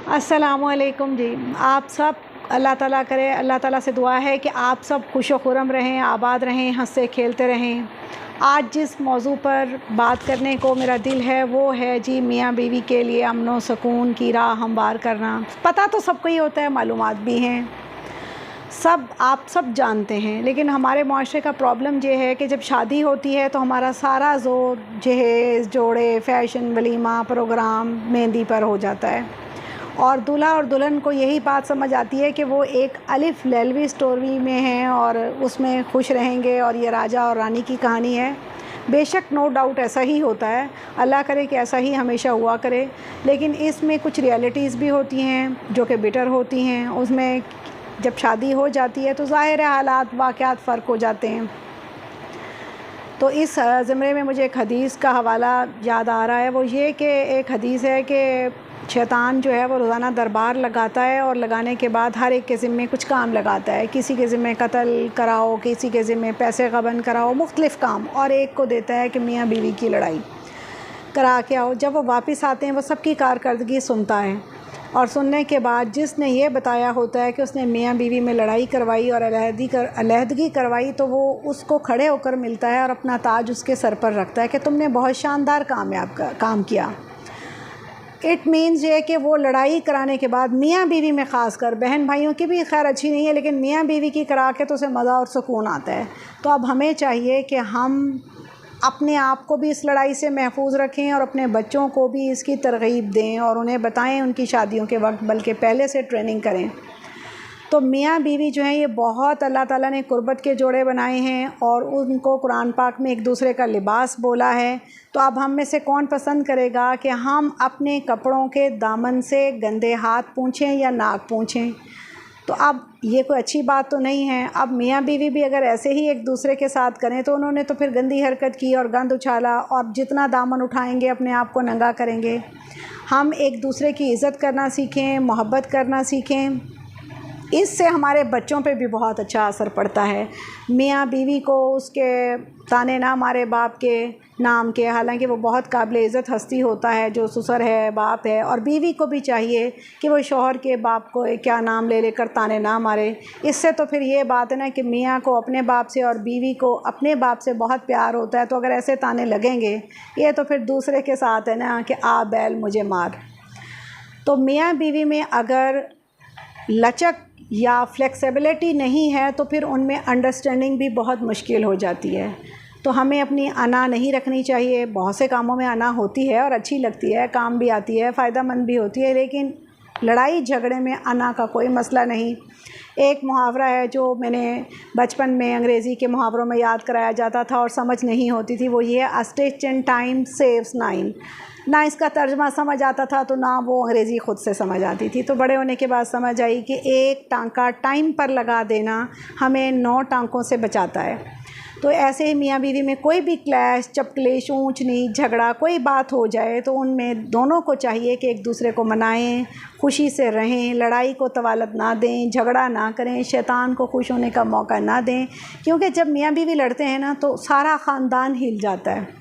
अस्सलामुअलैकुम जी। आप सब अल्लाह ताला करे, अल्लाह ताला से दुआ है कि आप सब खुश व खुर्रम रहें, आबाद रहें, हंसते खेलते रहें। आज जिस मौजू पर बात करने को मेरा दिल है वो है जी मियाँ बीवी के लिए अमन व सुकून की राह हमवार करना। पता तो सबको ही होता है, मालूमात भी हैं, आप सब जानते हैं, लेकिन हमारे माशरे का प्रॉब्लम ये है कि जब शादी होती है तो हमारा सारा ज़ोर जहेज़, जोड़े, फ़ैशन, वलीमा, प्रोग्राम, मेहंदी पर हो जाता है और दूल्हा और दुल्हन को यही बात समझ आती है कि वो एक अलिफ लैलवी स्टोरी में हैं और उसमें खुश रहेंगे और ये राजा और रानी की कहानी है। बेशक नो डाउट ऐसा ही होता है, अल्लाह करे कि ऐसा ही हमेशा हुआ करे, लेकिन इसमें कुछ रियलिटीज़ भी होती हैं जो कि बिटर होती हैं। उसमें जब शादी हो जाती है तो ज़ाहिर है हालात वाक़यात फ़र्क हो जाते हैं। तो इस ज़मरे में मुझे एक हदीस का हवाला याद आ रहा है। वो ये कि एक हदीस है कि शैतान जो है वो रोज़ाना दरबार लगाता है और लगाने के बाद हर एक के ज़िम्मे कुछ काम लगाता है। किसी के ज़िम्मे कत्ल कराओ, किसी के ज़िम्मे पैसे गबन कराओ, मुख्तलिफ़ काम, और एक को देता है कि मियाँ बीवी की लड़ाई करा के आओ। जब वो वापस आते हैं वो सबकी कारकर्दगी सुनता है और सुनने के बाद जिसने ये बताया होता है कि उसने मियाँ बीवी में लड़ाई करवाई और अलहदगी करवाई, तो वो उसको खड़े होकर मिलता है और अपना ताज उसके सर पर रखता है कि तुमने बहुत शानदार काम किया। इट मीन्स ये कि वो लड़ाई कराने के बाद मियाँ बीवी में ख़ासकर, बहन भाइयों की भी खैर अच्छी नहीं है, लेकिन मियाँ बीवी की करा के तो उसे मज़ा और सुकून आता है। तो अब हमें चाहिए कि हम अपने आप को भी इस लड़ाई से महफूज रखें और अपने बच्चों को भी इसकी तरग़ीब दें और उन्हें बताएं उनकी शादियों के वक्त, बल्कि पहले से ट्रेनिंग करें। तो मियाँ बीवी जो हैं ये बहुत अल्लाह ताला ने कुर्बत के जोड़े बनाए हैं और उनको कुरान पाक में एक दूसरे का लिबास बोला है। तो अब हम में से कौन पसंद करेगा कि हम अपने कपड़ों के दामन से गंदे हाथ पोंछें या नाक पोंछें? तो अब ये कोई अच्छी बात तो नहीं है। अब मियाँ बीवी भी अगर ऐसे ही एक दूसरे के साथ करें तो उन्होंने तो फिर गंदी हरकत की और गंद उछाला, और जितना दामन उठाएंगे अपने आप को नंगा करेंगे। हम एक दूसरे की इज़्ज़त करना सीखें, मोहब्बत करना सीखें, इससे हमारे बच्चों पे भी बहुत अच्छा असर पड़ता है। मियाँ बीवी को उसके ताने ना मारे बाप के नाम के, हालांकि वो बहुत काबिल इज़्ज़त हस्ती होता है जो ससुर है, बाप है, और बीवी को भी चाहिए कि वो शौहर के बाप को क्या नाम ले लेकर ताने ना मारे। इससे तो फिर ये बात है ना कि मियाँ को अपने बाप से और बीवी को अपने बाप से बहुत प्यार होता है। तो अगर ऐसे ताने लगेंगे, ये तो फिर दूसरे के साथ है ना कि आ बैल मुझे मार। तो मियाँ बीवी में अगर लचक या फ्लेक्सिबिलिटी नहीं है तो फिर उनमें अंडरस्टैंडिंग भी बहुत मुश्किल हो जाती है। तो हमें अपनी अना नहीं रखनी चाहिए। बहुत से कामों में अना होती है और अच्छी लगती है, काम भी आती है, फ़ायदेमंद भी होती है, लेकिन लड़ाई झगड़े में अना का कोई मसला नहीं। एक मुहावरा है जो मैंने बचपन में अंग्रेज़ी के मुहावरों में याद कराया जाता था और समझ नहीं होती थी, वो ये अ stitch in time saves nine. ना इसका तर्जमा समझ आता था तो ना वो अंग्रेज़ी ख़ुद से समझ आती थी। तो बड़े होने के बाद समझ आई कि एक टांका टाइम पर लगा देना हमें 9 टांकों से बचाता है। तो ऐसे ही मियाँ बीवी में कोई भी क्लैश, चपकलेश, ऊंच नीच, झगड़ा, कोई बात हो जाए तो उनमें दोनों को चाहिए कि एक दूसरे को मनाएं, खुशी से रहें, लड़ाई को तवालत ना दें, झगड़ा ना करें, शैतान को खुश होने का मौका ना दें, क्योंकि जब मियाँ बीवी लड़ते हैं ना तो सारा ख़ानदान हिल जाता है।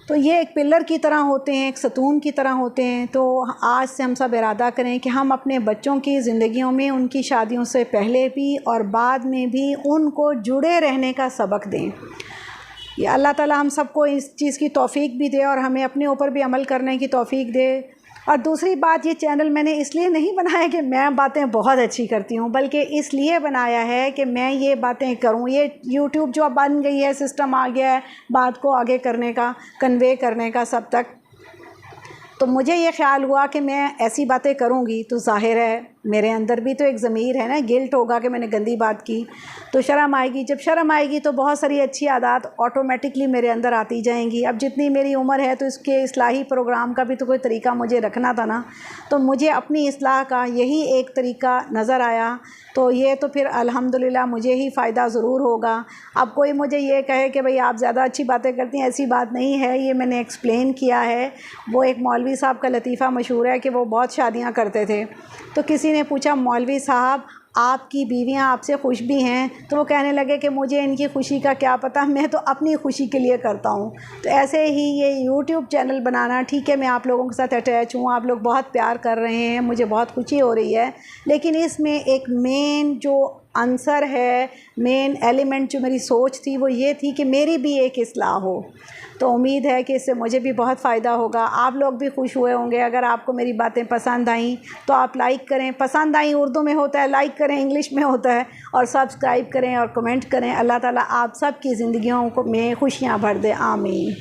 तो ये एक पिलर की तरह होते हैं, एक सतून की तरह होते हैं। तो आज से हम सब इरादा करें कि हम अपने बच्चों की ज़िंदगियों में उनकी शादियों से पहले भी और बाद में भी उनको जुड़े रहने का सबक दें। ये अल्लाह ताला हम सबको इस चीज़ की तौफ़ीक भी दे और हमें अपने ऊपर भी अमल करने की तौफ़ीक दे। और दूसरी बात, ये चैनल मैंने इसलिए नहीं बनाया कि मैं बातें बहुत अच्छी करती हूँ, बल्कि इसलिए बनाया है कि मैं ये बातें करूँ। ये यूट्यूब जो अब बन गई है, सिस्टम आ गया है बात को आगे करने का, कन्वे करने का सब तक, तो मुझे ये ख़्याल हुआ कि मैं ऐसी बातें करूँगी तो ज़ाहिर है मेरे अंदर भी तो एक ज़मीर है ना, गिल्ट होगा कि मैंने गंदी बात की, तो शर्म आएगी। जब शर्म आएगी तो बहुत सारी अच्छी आदत ऑटोमेटिकली मेरे अंदर आती जाएंगी। अब जितनी मेरी उम्र है तो इसके इस्लाही प्रोग्राम का भी तो कोई तरीका मुझे रखना था ना, तो मुझे अपनी इस्लाह का यही एक तरीका नज़र आया। तो ये तो फिर अल्हम्दुलिल्लाह मुझे ही फ़ायदा ज़रूर होगा। अब कोई मुझे ये कहे कि भाई आप ज़्यादा अच्छी बातें करती हैं, ऐसी बात नहीं है। ये मैंने एक्सप्लेन किया है। वो एक मौलवी साहब का लतीफ़ा मशहूर है कि वो बहुत शादियां करते थे। तो किसी ने पूछा, मौलवी साहब आपकी बीवियां आपसे खुश भी हैं, तो वो कहने लगे कि मुझे इनकी खुशी का क्या पता, मैं तो अपनी खुशी के लिए करता हूँ। तो ऐसे ही ये यूट्यूब चैनल बनाना, ठीक है, मैं आप लोगों के साथ अटैच हूँ, आप लोग बहुत प्यार कर रहे हैं, मुझे बहुत खुशी हो रही है, लेकिन इसमें एक मेन जो आंसर है, मेन एलिमेंट जो मेरी सोच थी वो ये थी कि मेरी भी एक इस्लाह हो। तो उम्मीद है कि इससे मुझे भी बहुत फ़ायदा होगा, आप लोग भी खुश हुए होंगे। अगर आपको मेरी बातें पसंद आईं तो आप लाइक करें, पसंद आई उर्दू में होता है लाइक करें, इंग्लिश में होता है, और सब्सक्राइब करें और कमेंट करें। अल्लाह ताला आप सब की ज़िंदगियों को में खुशियाँ भर दे, आमीन।